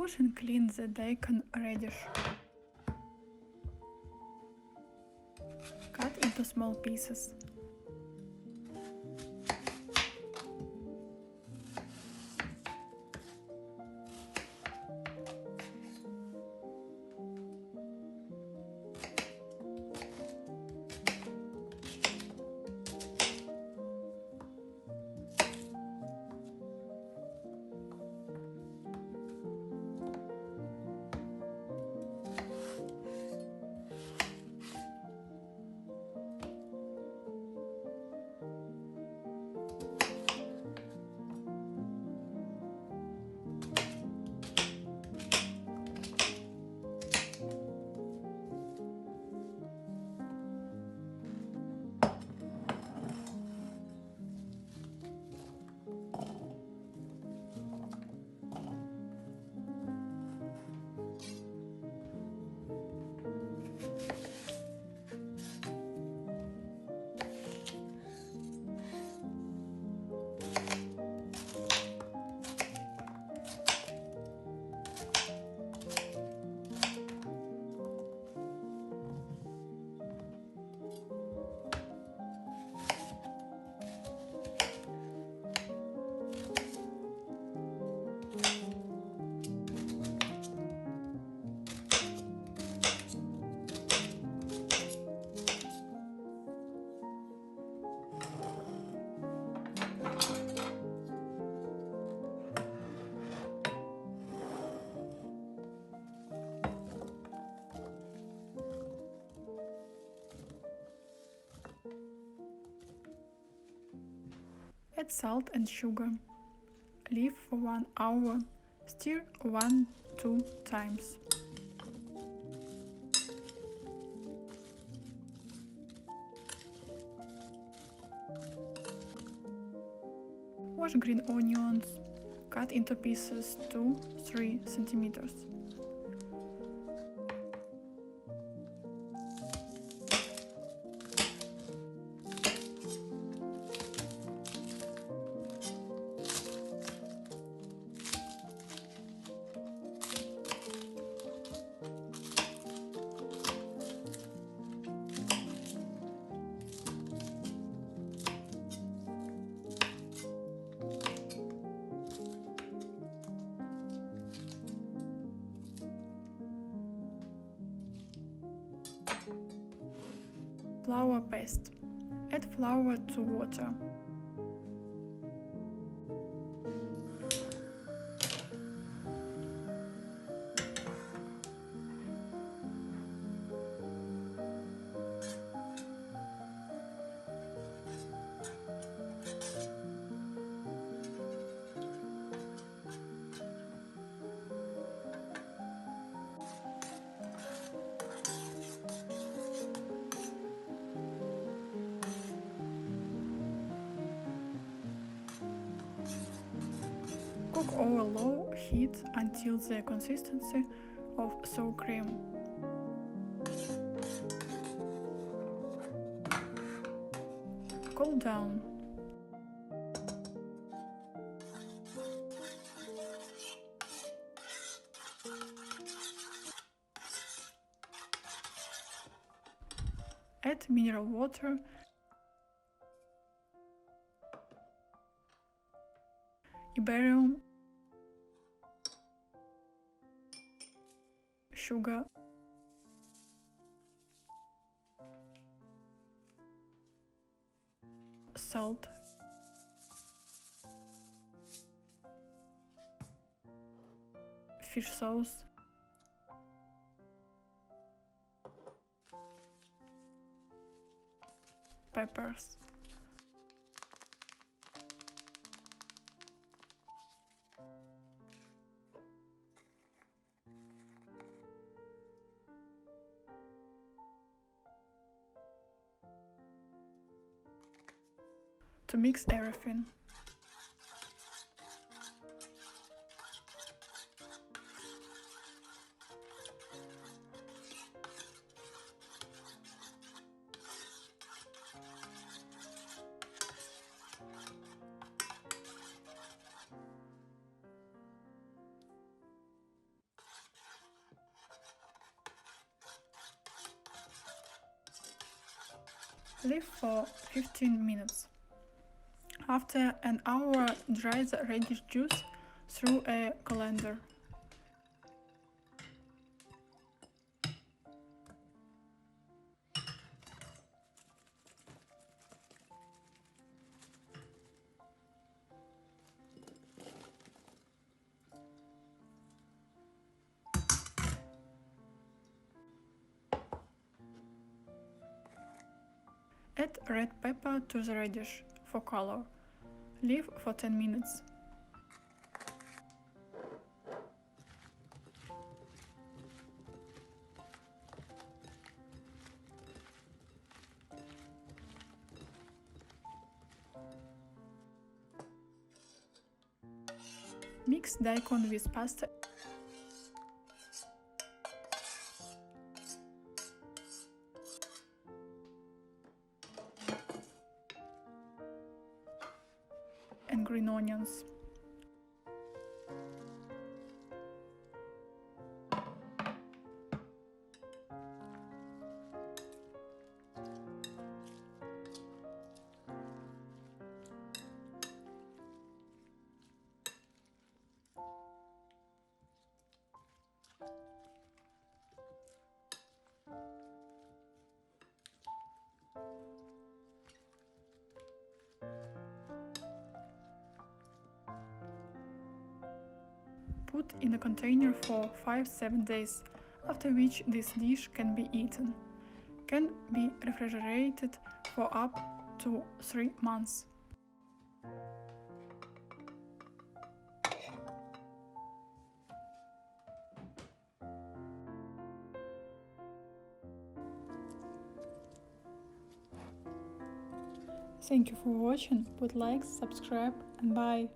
Wash and clean the daikon radish. Cut into small pieces. Add salt and sugar. Leave for 1 hour. Stir 1-2 times. Wash green onions. Cut into pieces 2-3 centimeters. Flour paste. Add flour to water. Cook over low heat until the consistency of sour cream. Cool down. Add mineral water. Iberium, sugar, salt, fish sauce, peppers. To mix everything. Leave for 15 minutes. After an hour, dry the radish juice through a colander. Add red pepper to the radish for color. Leave for 10 minutes. Mix daikon with pasta and green onions. Put in a container for 5-7 days, after which this dish can be eaten. Can be refrigerated for up to 3 months. Thank you for watching, put likes, subscribe and bye!